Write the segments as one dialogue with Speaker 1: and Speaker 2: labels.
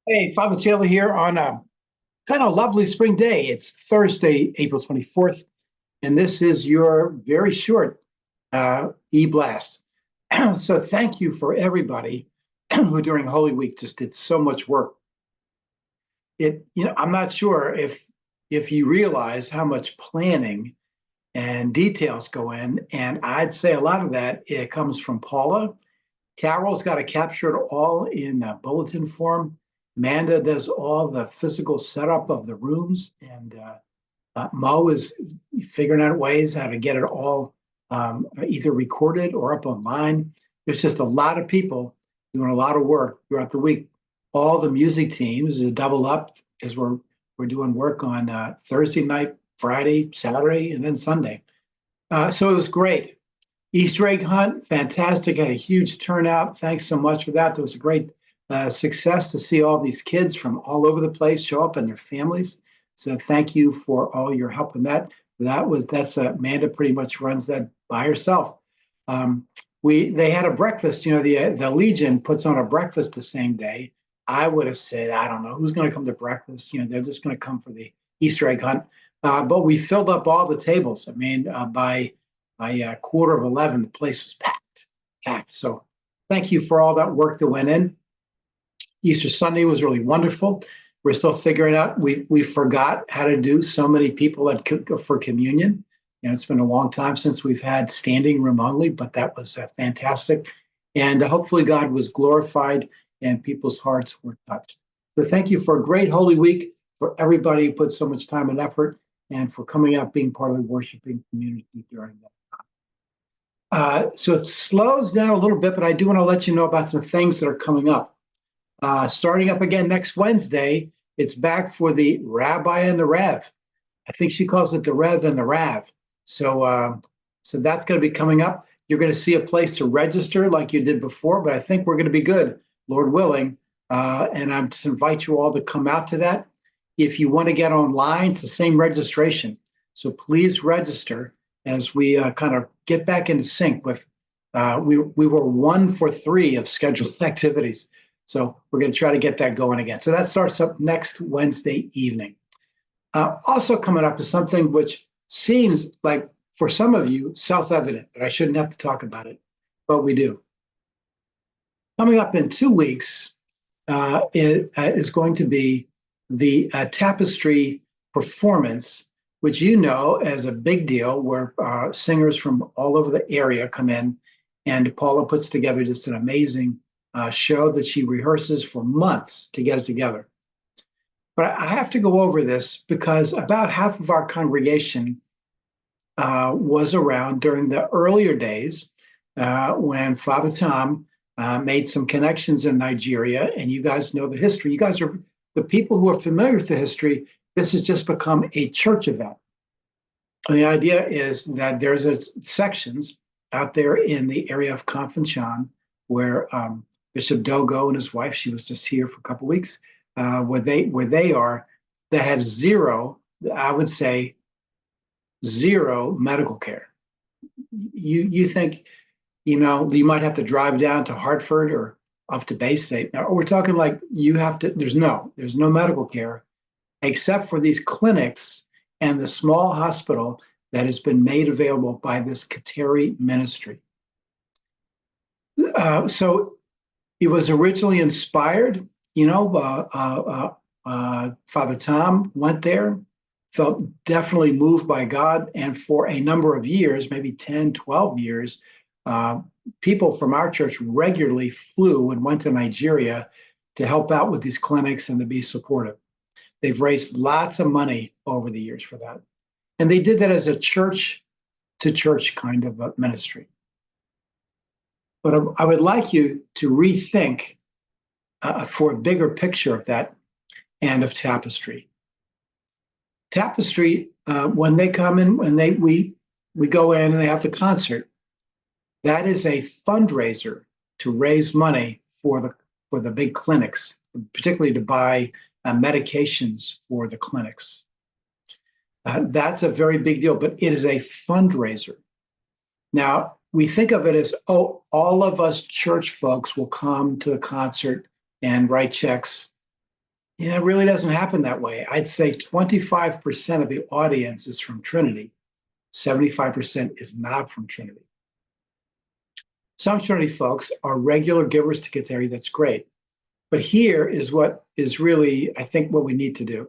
Speaker 1: Hey, Father Taylor here on a kind of lovely spring day. It's Thursday, April 24th, and this is your very short EBlast. So thank you for everybody who during Holy Week just did so much work. I'm not sure if you realize how much planning and details go in, and I'd say a lot of that it comes from Paula. Carol's got to capture it all in bulletin form. Amanda does all the physical setup of the rooms, and Mo is figuring out ways how to get it all either recorded or up online. There's just a lot of people doing a lot of work throughout the week. All the music teams is a double up because we're doing work on Thursday night, Friday, Saturday, and then Sunday. So it was great. Easter egg hunt, fantastic. Had a huge turnout. Thanks so much for that. There was a great success to see all these kids from all over the place show up and their families. So thank you for all your help in that. That's Amanda pretty much runs that by herself. They had a breakfast. You know, the Legion puts on a breakfast the same day. I would have said, I don't know who's going to come to breakfast. You know, they're just going to come for the Easter egg hunt. But we filled up all the tables. I mean, by quarter of 11, the place was packed. So thank you for all that work that went in. Easter Sunday was really wonderful. We're still figuring out. We forgot how to do so many people that could go for communion. You know, it's been a long time since we've had standing room only, but that was fantastic. And hopefully God was glorified and people's hearts were touched. So thank you for a great Holy Week, for everybody who put so much time and effort, and for coming out, being part of the worshiping community during that. So it slows down a little bit, but I do want to let you know about some things that are coming up. Starting up again next Wednesday, it's back for the Rabbi and the Rev. I think she calls it the Rev and the Rav. So that's going to be coming up. You're going to see a place to register like you did before, but I think we're going to be good, Lord willing. And I just invite you all to come out to that. If you want to get online, it's the same registration. So please register as we kind of get back into sync with, we were 1 for 3 of scheduled activities. So we're going to try to get that going again. So that starts up next Wednesday evening. Also coming up is something which seems like for some of you self-evident, that I shouldn't have to talk about it, but we do. Coming up in 2 weeks is going to be the tapestry performance, which you know as a big deal, where singers from all over the area come in, and Paula puts together just an amazing show that she rehearses for months to get it together. But I have to go over this because about half of our congregation was around during the earlier days when Father Tom made some connections in Nigeria, and you guys know the history. You guys are the people who are familiar with the history. This has just become a church event. And the idea is that there's sections out there in the area of Confanchan where Bishop Dogo and his wife, she was just here for a couple of weeks, where they are, that have zero, I would say, zero medical care. You think, you know, you might have to drive down to Hartford or up to Bay State. Now, we're talking like you have to, there's no medical care except for these clinics and the small hospital that has been made available by this Kateri ministry. So it was originally inspired, you know, Father Tom went there, felt definitely moved by God. And for a number of years, maybe 10, 12 years, people from our church regularly flew and went to Nigeria to help out with these clinics and to be supportive. They've raised lots of money over the years for that. And they did that as a church to church kind of a ministry. But I would like you to rethink for a bigger picture of that and of Tapestry. Tapestry, when they come in, we go in and they have the concert, that is a fundraiser to raise money for the big clinics, particularly to buy medications for the clinics. That's a very big deal, but it is a fundraiser. Now, we think of it as, oh, all of us church folks will come to the concert and write checks. It really doesn't happen that way. I'd say 25% of the audience is from Trinity, 75% is not from Trinity. Some Trinity folks are regular givers to Kateri. That's great. But here is what is really, I think, what we need to do.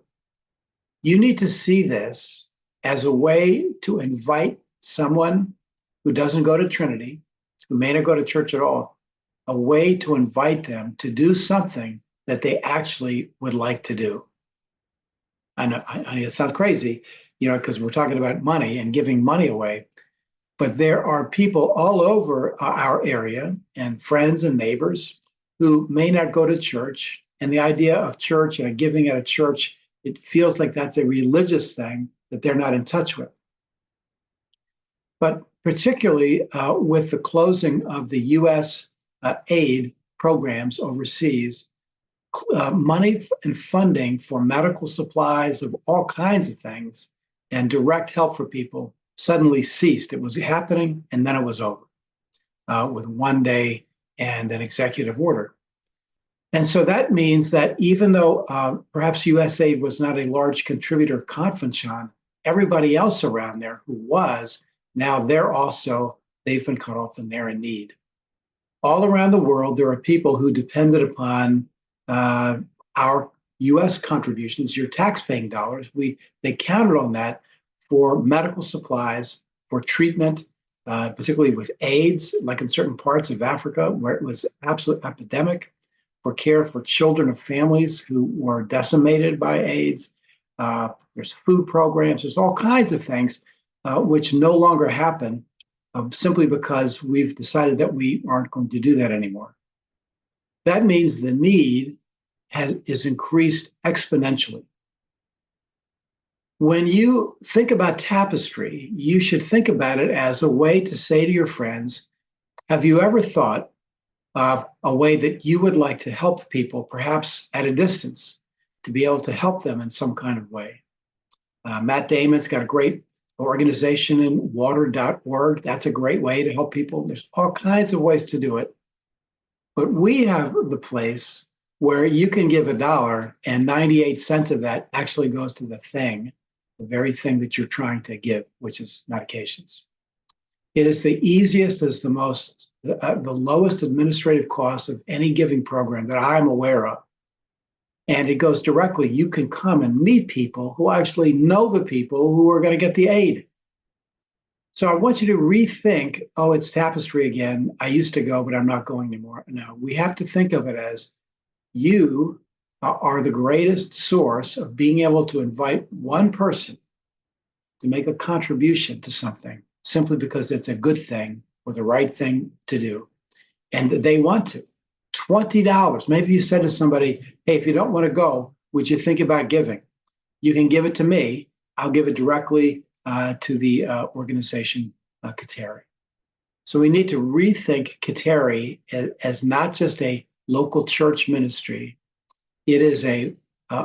Speaker 1: You need to see this as a way to invite someone who doesn't go to Trinity, who may not go to church at all, a way to invite them to do something that they actually would like to do. I know it sounds crazy, because we're talking about money and giving money away, but there are people all over our area and friends and neighbors who may not go to church. And the idea of church and giving at a church, it feels like that's a religious thing that they're not in touch with. But particularly with the closing of the US aid programs overseas, money and funding for medical supplies of all kinds of things and direct help for people suddenly ceased. It was happening and then it was over with one day and an executive order. And so that means that even though perhaps USAID was not a large contributor Confenchon, everybody else around there who was, now they've been cut off and they're in need. All around the world, there are people who depended upon our US contributions, your taxpaying dollars. They counted on that for medical supplies, for treatment, particularly with AIDS, like in certain parts of Africa where it was absolute epidemic, for care for children of families who were decimated by AIDS. There's food programs, there's all kinds of things which no longer happen simply because we've decided that we aren't going to do that anymore. That means the need is increased exponentially. When you think about Tapestry, you should think about it as a way to say to your friends, have you ever thought of a way that you would like to help people, perhaps at a distance, to be able to help them in some kind of way? Matt Damon's got a great organization in water.org. That's a great way to help people. There's all kinds of ways to do it. But we have the place where you can give $1 and 98 cents of that actually goes to the very thing that you're trying to give, which is medications. It is the easiest, the lowest administrative cost of any giving program that I'm aware of. And it goes directly. You can come and meet people who actually know the people who are going to get the aid. So I want you to rethink, it's Tapestry again. I used to go, but I'm not going anymore. No, we have to think of it as you are the greatest source of being able to invite one person to make a contribution to something simply because it's a good thing or the right thing to do. And they want to. $20. Maybe you said to somebody, hey, if you don't want to go, would you think about giving? You can give it to me. I'll give it directly to the organization, Kateri. So we need to rethink Kateri as not just a local church ministry. It is a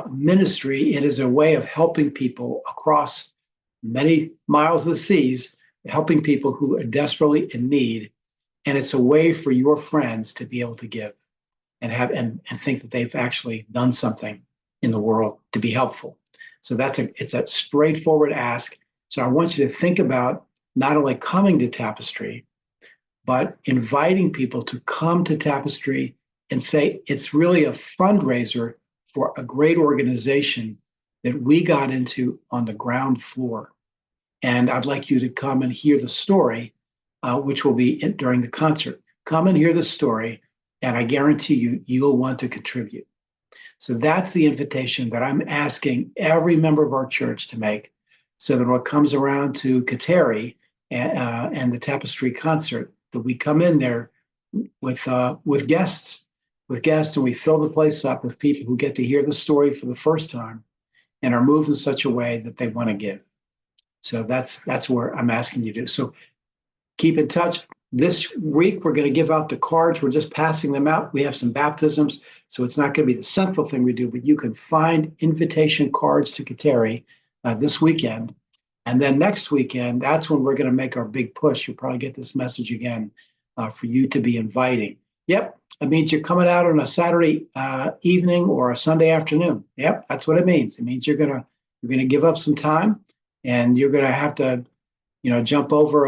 Speaker 1: ministry. It is a way of helping people across many miles of the seas, helping people who are desperately in need. And it's a way for your friends to be able to give and think that they've actually done something in the world to be helpful. So it's a straightforward ask. So I want you to think about not only coming to Tapestry, but inviting people to come to Tapestry and say it's really a fundraiser for a great organization that we got into on the ground floor. And I'd like you to come and hear the story, which will be during the concert. Come and hear the story, and I guarantee you'll want to contribute. So that's the invitation that I'm asking every member of our church to make, so that when it comes around to Kateri and the Tapestry concert, that we come in there with guests, and we fill the place up with people who get to hear the story for the first time and are moved in such a way that they want to give. So that's where I'm asking you to. So keep in touch. This week, we're going to give out the cards. We're just passing them out. We have some baptisms, so it's not going to be the central thing we do, but you can find invitation cards to Kateri this weekend. And then next weekend, that's when we're going to make our big push. You'll probably get this message again for you to be inviting. Yep, It means you're coming out on a Saturday evening or a Sunday afternoon. Yep, that's what it means. It means you're gonna give up some time, and you're gonna have to, jump over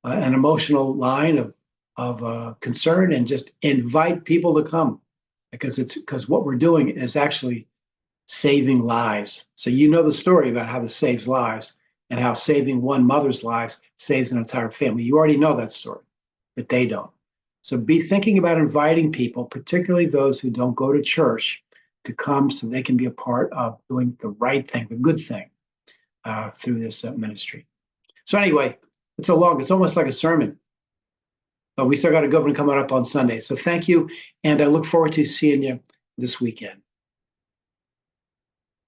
Speaker 1: an emotional line of concern and just invite people to come, because what we're doing is actually saving lives. So you know the story about how this saves lives and how saving one mother's lives saves an entire family. You already know that story, but they don't. So be thinking about inviting people, particularly those who don't go to church, to come so they can be a part of doing the right thing, the good thing, through this ministry. So anyway, it's almost like a sermon, but we still got a good one coming up on Sunday. So thank you, and I look forward to seeing you this weekend.